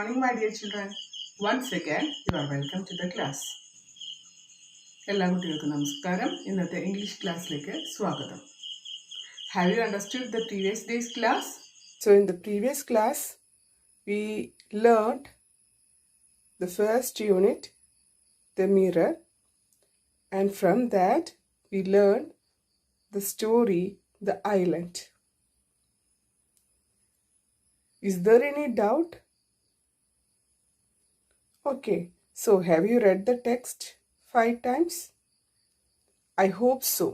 morning, my dear children. Once again, you are welcome to the class. എല്ലാ കുട്ടികൾക്കും നമസ്കാരം. ഇന്നത്തെ ഇംഗ്ലീഷ് ക്ലാസ്സിലേക്ക് സ്വാഗതം. Have you understood the previous day's class? So in the previous class, we learned the first unit, the mirror, and from that we learned the story, the island. Is there any doubt? Okay, so have you read the text 5 times? I hope so.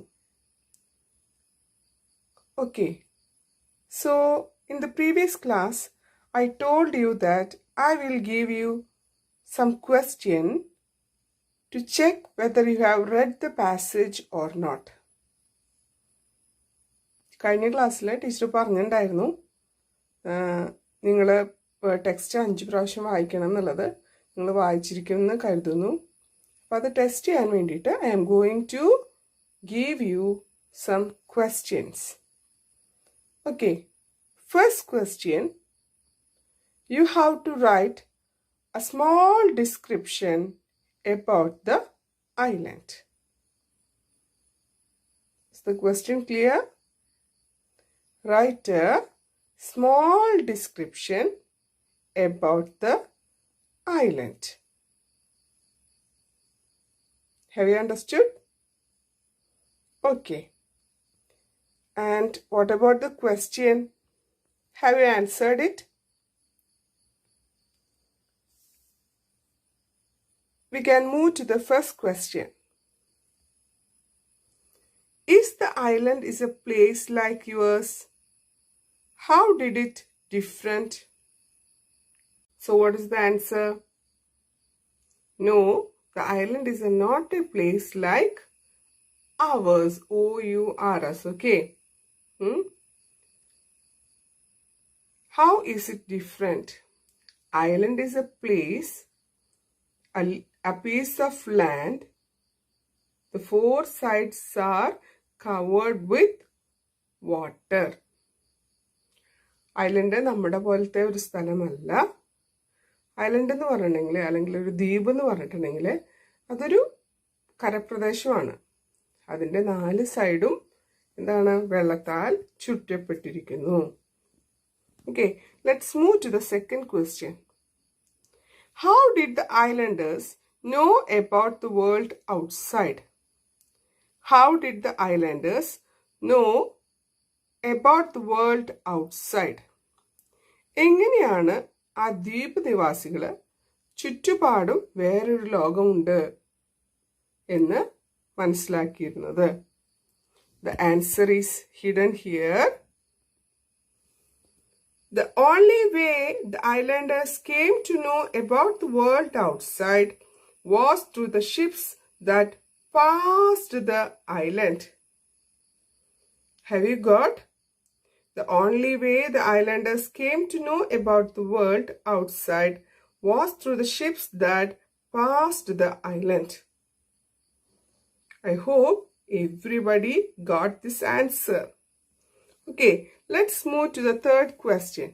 Okay, so in the previous class, I told you that I will give you some question to check whether you have read the passage or not. കഴിഞ്ഞ ക്ലാസ്സിൽ teacher പറഞ്ഞിട്ടുണ്ടായിരുന്നു നിങ്ങൾ text 5 പ്രാവശ്യം വായിക്കണം എന്നുള്ളത്. നിങ്ങൾ വായിച്ചിരിക്കുമെന്ന് കരുതുന്നു. അപ്പോൾ അത് ടെസ്റ്റ് ചെയ്യാൻ വേണ്ടിയിട്ട് I am going to give you some questions. Okay, first question, you have to write a small description about the island. Is the question clear? Write a small description about the island. Have you understood? Okay. And what about the question? Have you answered it? We can move to the first question. Is the island is a place like yours? How did it different? So what is the answer? No, the island is not a place like ours. O-U-R-S. Okay. How is it different? Island is a place, a piece of land. The 4 sides are covered with water. Island നമ്മുടെ പോലത്തെ ഒരു സ്ഥലമല്ല. Island എന്ന് പറഞ്ഞിട്ടുണ്ടെങ്കിൽ അല്ലെങ്കിൽ ഒരു ദ്വീപ് എന്ന് പറഞ്ഞിട്ടുണ്ടെങ്കിൽ അതൊരു കരപ്രദേശമാണ്. അതിൻ്റെ 4 സൈഡും എന്താണ്, വെള്ളത്താൽ ചുറ്റപ്പെട്ടിരിക്കുന്നു. Okay, let's move to the second question. How did the islanders know about the world outside? How did the islanders know about the world outside? എങ്ങനെയാണ് ആ ദ്വീപ് നിവാസികൾ ചുറ്റുപാടും വേറൊരു ലോകമുണ്ട് എന്ന് മനസ്സിലാക്കിയിരുന്നത്? The answer is hidden here. The only way the islanders came to know about the world outside was through the ships that passed the island. Have you got? The only way the islanders came to know about the world outside was through the ships that passed the island. I hope everybody got this answer. Okay, let's move to the third question.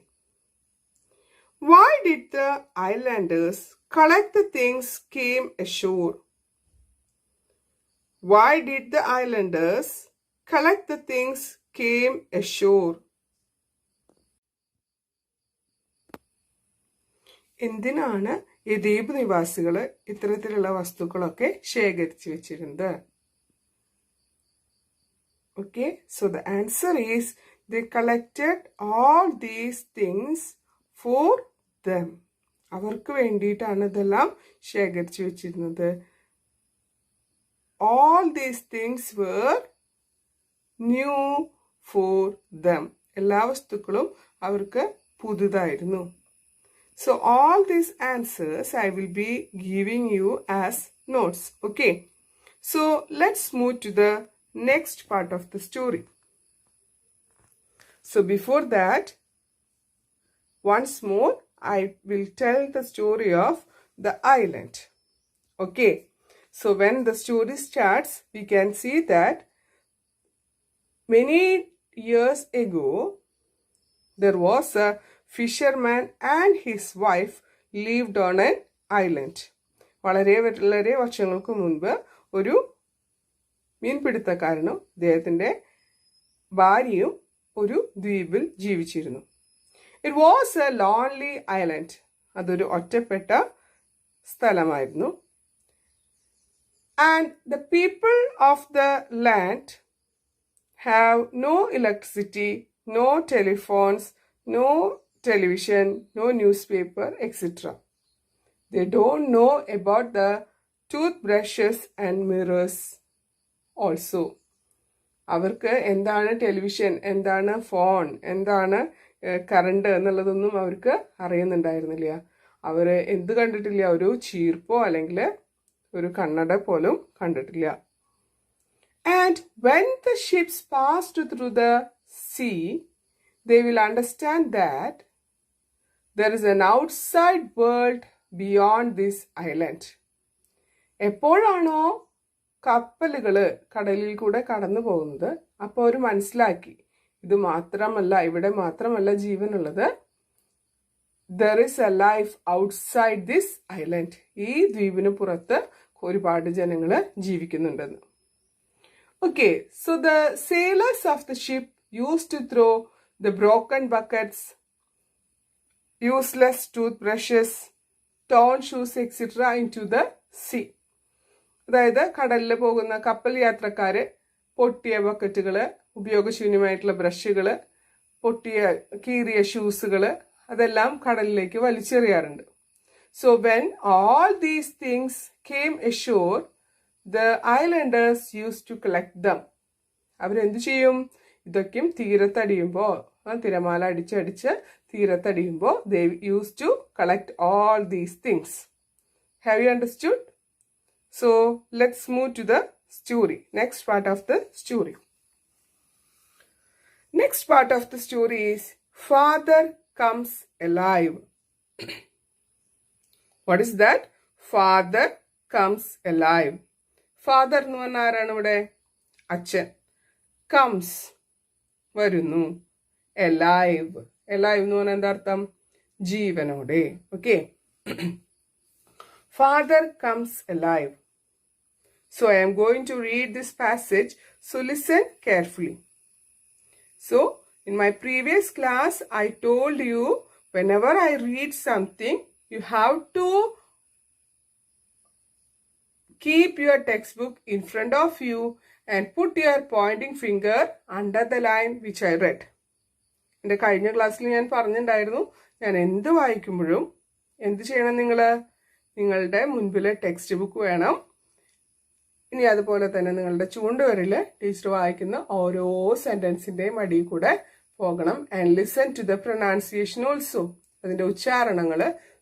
Why did the islanders collect the things came ashore? Why did the islanders collect the things came ashore? എന്തിനാണ് ഈ ദ്വീപ് നിവാസികൾ ഇത്തരത്തിലുള്ള വസ്തുക്കളൊക്കെ ശേഖരിച്ചു വെച്ചിരുന്നത്? Okay, so the answer is they collected all these things for them. അവർക്ക് വേണ്ടിയിട്ടാണ് ഇതെല്ലാം ശേഖരിച്ചു വെച്ചിരുന്നത്. All these things were new for them. എല്ലാ വസ്തുക്കളും അവർക്ക് പുതുതായിരുന്നു. So all these answers I will be giving you as notes. Okay, so let's move to the next part of the story. So before that, once more I will tell the story of the island. Okay, so when the story starts, we can see that many years ago there was a fisherman and his wife lived on an island. വളരെ വളരെ വർഷങ്ങൾക്ക് മുൻപ് ഒരു മീൻപിടുത്തക്കാരനും അദ്ദേഹത്തിൻ്റെ ഭാര്യയും ഒരു ദ്വീപിൽ ജീവിച്ചിരുന്നു. It was a lonely island. അതൊരു ഒറ്റപ്പെട്ട സ്ഥലമായിരുന്നു. And the people of the land have no electricity, no telephones, no television, no newspaper, etc. They don't know about the toothbrushes and mirrors also. അവർക്ക് എന്താണ് ടെലിവിഷൻ, എന്താണ് phone, എന്താണ് current എന്നുള്ളതൊന്നും അവർക്ക് അറിയുന്നുണ്ടായിരുന്നില്ല. അവർ എന്ത് കണ്ടിട്ടില്ല? ഒരു ചീർപ്പോ അല്ലെങ്കിൽ ഒരു കണ്ണട പോലും കണ്ടിട്ടില്ല. And when the ships passed through the sea, they will understand that there is an outside world beyond this island. എപ്പോഴാണോ കപ്പലുകൾ കടലിൽ കൂടെ കടന്നു പോകുന്നത്, അപ്പോൾ അവർ മനസ്സിലാക്കി ഇത് മാത്രമല്ല, ഇവിടെ മാത്രമല്ല ജീവനുള്ളത്. There is a life outside this island. ഈ ദ്വീപിന് പുറത്ത് ഒരുപാട് ജനങ്ങൾ ജീവിക്കുന്നുണ്ടെന്ന്. Okay, so the sailors of the ship used to throw the broken buckets, useless toothbrushes, torn shoes, etc. into the sea. അതായത് കടലിൽ പോകുന്ന കപ്പൽ യാത്രക്കാർ പൊട്ടിയ ബക്കറ്റുകൾ, ഉപയോഗശൂന്യമായിട്ടുള്ള ബ്രഷുകൾ, കീറിയ ഷൂസുകൾ അതെല്ലാം കടലിലേക്ക് വലിച്ചെറിയാറുണ്ട്. So when all these things came ashore, the islanders used to collect them. അവരെന്ത് ചെയ്യും? ഇതൊക്കെയും തീരത്തടിയുമ്പോൾ, തിരമാല അടിച്ചടിച്ച് തീരത്തടിയുമ്പോൾ they used to collect all these things. Have you understood? So let's move to the story. Next part of the story. Next part of the story is Father Comes Alive. What is that? Father Comes Alive. Father എന്ന് പറഞ്ഞാൽ ആരാണ് ഇവിടെ? അച്ഛൻ. Comes വരുന്നു. Alive. Alive എന്ന് പറഞ്ഞാൽ എന്താ അർത്ഥം? ജീവനോടെ. Okay. Father comes alive. So I am going to read this passage. So listen carefully. So in my previous class, I told you whenever I read something, you have to keep your textbook in front of you and put your pointing finger under the line which I read. എൻ്റെ കഴിഞ്ഞ ക്ലാസ്സിൽ ഞാൻ പറഞ്ഞിട്ടുണ്ടായിരുന്നു, ഞാൻ എന്ത് വായിക്കുമ്പോഴും എന്ത് ചെയ്യണം? നിങ്ങളുടെ മുൻപിൽ ടെക്സ്റ്റ് ബുക്ക് വേണം. ഇനി അതുപോലെ തന്നെ നിങ്ങളുടെ ചൂണ്ടുവരൽ ടീച്ചർ വായിക്കുന്ന ഓരോ സെന്റൻസിന്റെയും അടിയിൽ കൂടെ പോകണം. And listen to the pronunciation also. അതിന്റെ ഉച്ചാരണങ്ങൾ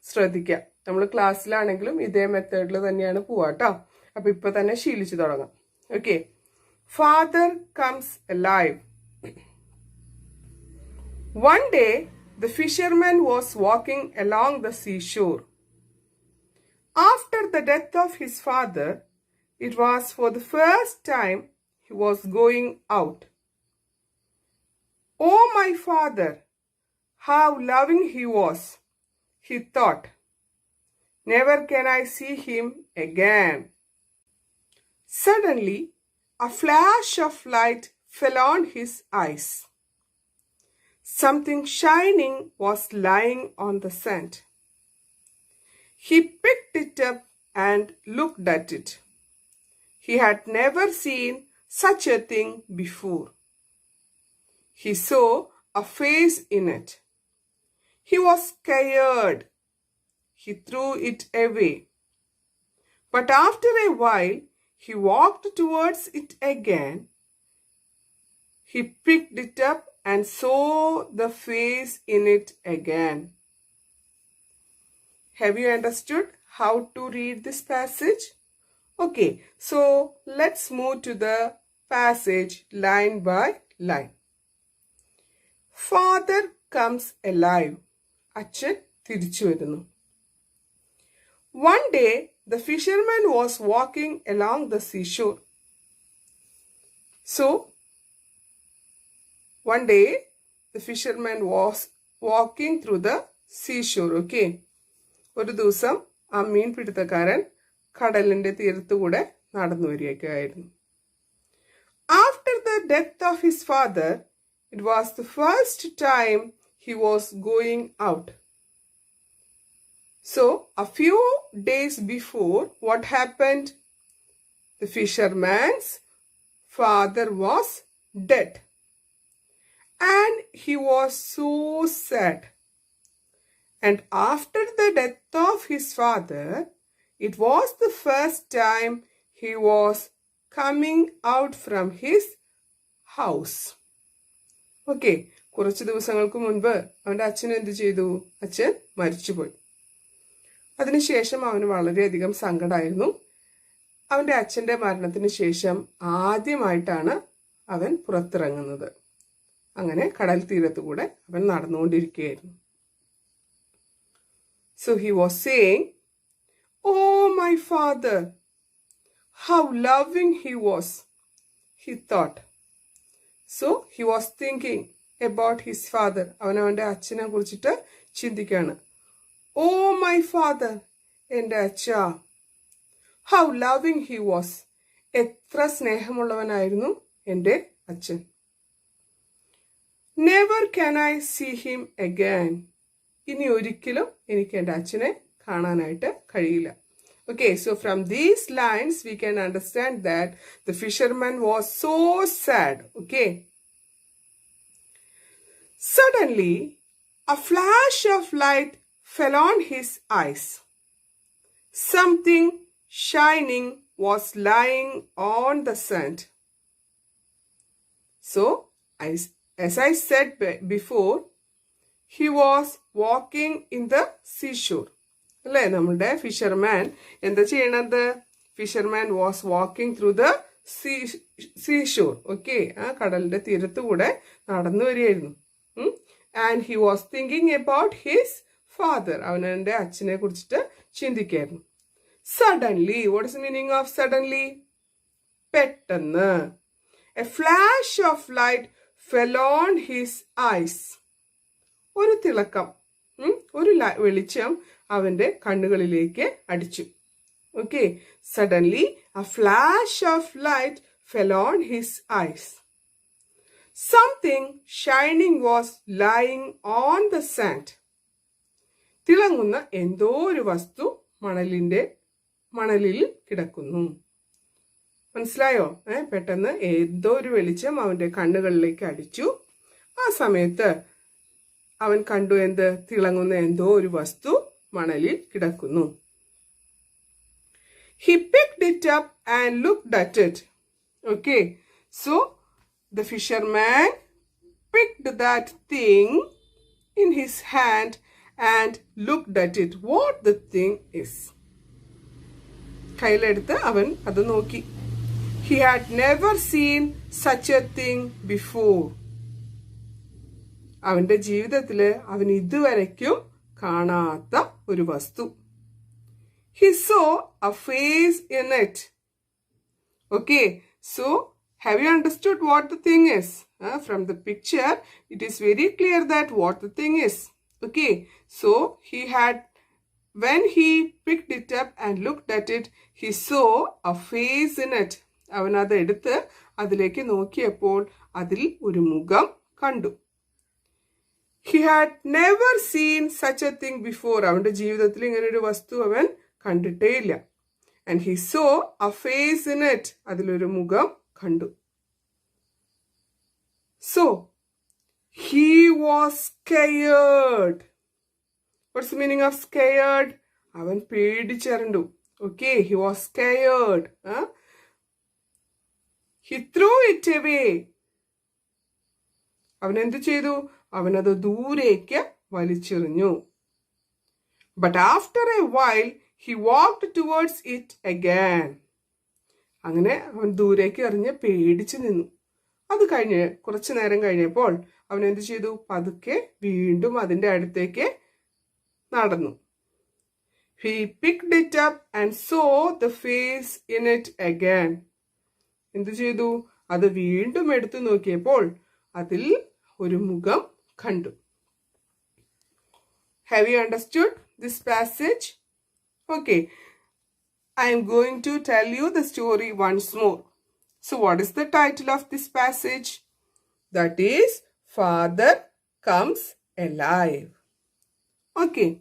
ശ്രദ്ധിക്കാം. നമ്മൾ ക്ലാസ്സിലാണെങ്കിലും ഇതേ മെത്തേഡിൽ തന്നെയാണ് പോവാട്ടോ. അപ്പൊ ഇപ്പൊ തന്നെ ശീലിച്ചു തുടങ്ങാം. Okay. Father comes alive. One day, the fisherman was walking along the seashore. After the death of his father, it was for the first time he was going out. "Oh, my father, how loving he was," he thought. "Never can I see him again." Suddenly, a flash of light fell on his eyes. Something shining was lying on the sand. He picked it up and looked at it. He had never seen such a thing before. He saw a face in it. He was scared. He threw it away. But after a while, he walked towards it again. He picked it up and saw the face in it again. Have you understood how to read this passage? Okay, so let's move to the passage line by line. Father comes alive. അച്ഛൻ തിരിച്ചു വരുന്നു. One day, the fisherman was walking along the seashore. So, one day, the fisherman was walking through the seashore, okay? ഒരു ദിവസം ആ മീൻപിടുത്തക്കാരൻ കടലിന്റെ തീരത്തുകൂടെ നടന്നു വരികയായിരുന്നു. After the death of his father, it was the first time he was going out. So, a few days before, what happened? The fisherman's father was dead. And he was so sad. And after the death of his father, it was the first time he was coming out from his house. Okay, കുറച്ച് ദിവസങ്ങൾക്ക് മുൻപ് അവൻ്റെ അച്ഛൻ എന്ത് ചെയ്തു? അച്ഛൻ മരിച്ചുപോയി. അതിനുശേഷം അവന് വളരെയധികം സങ്കടമായിരുന്നു. അവൻ്റെ അച്ഛൻ്റെ മരണത്തിന് ശേഷം ആദ്യമായിട്ടാണ് അവൻ പുറത്തിറങ്ങുന്നത്. അങ്ങനെ കടൽ തീരത്തുകൂടെ അവൻ നടന്നുകൊണ്ടിരിക്കുകയായിരുന്നു. So he was saying, "Oh, my father, how loving he was," he thought. So he was thinking about his father. അവൻ അവൻ്റെ അച്ഛനെ കുറിച്ചിട്ട് ചിന്തിക്കുകയാണ്. "Oh, my father, എൻ്റെ അച്ഛ, how loving he was." എത്ര സ്നേഹമുള്ളവനായിരുന്നു എൻ്റെ അച്ഛൻ. "Never can I see him again." ഇനി ഒരിക്കലും എനിക്ക് എൻ്റെ അച്ഛനെ കാണാനായിട്ട് കഴിയില്ല. Okay, so from these lines we can understand that the fisherman was so sad. Okay. Suddenly, a flash of light fell on his eyes. Something shining was lying on the sand. So, as I said before, he was walking in the seashore. അല്ലേ, നമ്മളുടെ fisherman എന്താ ചെയ്യണത്? Fisherman was walking through the seashore. Okay, ആ കടലിന്റെ തീരത്തുകൂടെ നടന്നു വരികയായിരുന്നു. And he was thinking about his father. അവനെ അച്ഛനെ കുറിച്ചിട്ട് ചിന്തിക്കായിരുന്നു. Suddenly, what is meaning of suddenly? പെട്ടെന്ന്. A flash of light fell on his eyes. ഒരു തിളക്കം, ഒരു വെളിച്ചം അവന്റെ കണ്ണുകളിലേക്ക് അടിച്ചു. Okay, suddenly a flash of light fell on his eyes. Something shining was lying on the sand. തിളങ്ങുന്ന എന്തോ ഒരു വസ്തു മണലിൽ കിടക്കുന്നു. മനസ്സിലായോ? പെട്ടെന്ന് എന്തോ ഒരു വെളിച്ചം അവന്റെ കണ്ണുകളിലേക്ക് അടിച്ചു. ആ സമയത്ത് അവൻ കണ്ടു എന്ത്? തിളങ്ങുന്ന എന്തോ ഒരു വസ്തു മണലിൽ കിടക്കുന്നു. He picked it up and looked at it. Okay, so the fisherman picked that thing in his hand and looked at it. What the thing is? കയ്യിലെടുത്ത് അവൻ അത് നോക്കി. He had never seen such a thing before. അവന്റെ ജീവിതത്തില് അവൻ ഇതുവരയ്ക്കും കാണാത്ത ഒരു വസ്തു. He saw a face in it. Okay, so have you understood what the thing is? From the picture, it is very clear that what the thing is. Okay, so when he picked it up and looked at it, he saw a face in it. അവൻ അത് എടുത്ത് അതിലേക്ക് നോക്കിയപ്പോൾ അതിൽ ഒരു മുഖം കണ്ടു. He had never seen such a thing before. അവന്റെ ജീവിതത്തിൽ ഇങ്ങനെ ഒരു വസ്തു അവൻ കണ്ടിട്ടേ ഇല്ല. And he saw a face in it. അതിലൊരു മുഖം കണ്ടു. So, he was scared. What's the meaning of scared? അവൻ പേടിച്ചരണ്ടു. Okay, he was scared. He threw it away. അവൻ എന്ത് ചെയ്തു? അവനത് ദൂരേക്ക് വലിച്ചെറിഞ്ഞു. But after a while, he walked towards it again. അങ്ങനെ അവൻ ദൂരേക്ക് എറിഞ്ഞ് പേടിച്ചു നിന്നു. അത് കഴിഞ്ഞ് കുറച്ചു നേരം കഴിഞ്ഞപ്പോൾ അവൻ എന്ത് ചെയ്തു? പതുക്കെ വീണ്ടും അതിന്റെ അടുത്തേക്ക് നടന്നു. He picked it up and saw the face in it again. എന്ത് ചെയ്തു? അത് വീണ്ടും എടുത്തു നോക്കിയപ്പോൾ അതിൽ ഒരു മുഖം കണ്ടു. Have you understood this passage? Okay, I am going to tell you the story once more. So what is the title of this passage? That is Father Comes Alive. Okay,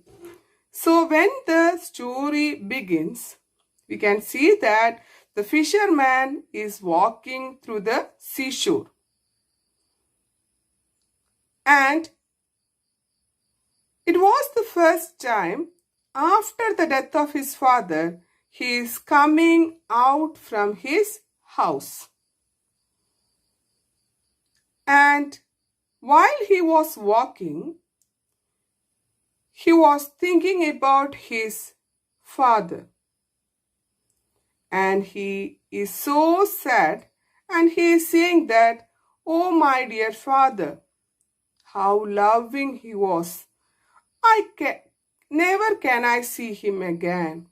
so when the story begins, we can see that the fisherman is walking through the seashore. And it was the first time after the death of his father he is coming out from his house. And while he was walking, he was thinking about his father. And he is so sad, and he is saying that, "Oh my dear father, how loving he was. Never can I see him again."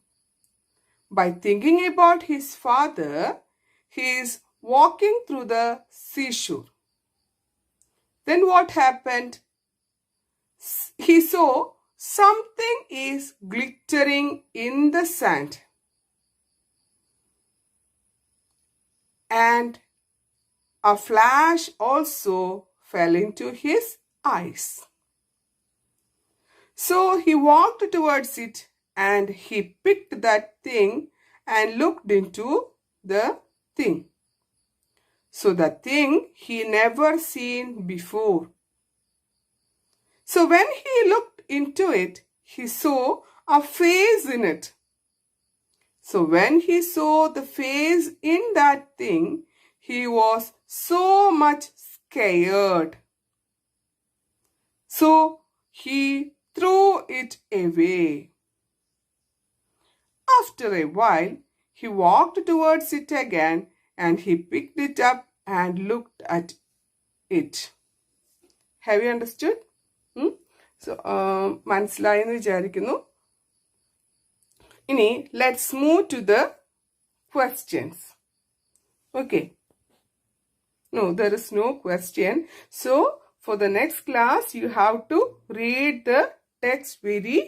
By thinking about his father, he is walking through the seashore. Then what happened? He saw something is glittering in the sand. And a flash also fell into his eyes. So he walked towards it and he picked that thing and looked into the thing. So the thing he never seen before. So when he looked into it, he saw a face in it. So when he saw the face in that thing, he was so much scared. So he threw it away. After a while, he walked towards it again and he picked it up and looked at it. Have you understood? So, മനസ്സിലായെന്ന് വിചാരിക്കുന്നു. ഇനി let's move to the questions. Okay. No, there is no question. So, for the next class, you have to read the text very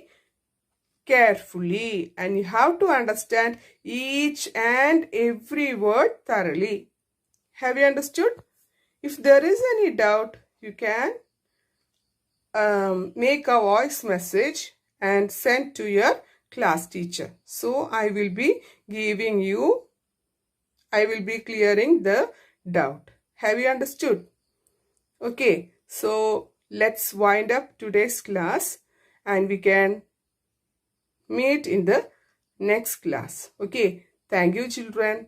carefully and you have to understand each and every word thoroughly. Have you understood? If there is any doubt, you can make a voice message and send to your class teacher. So I will be clearing the doubt. Have you understood? Okay, so let's wind up today's class and we can meet in the next class. Okay, thank you children.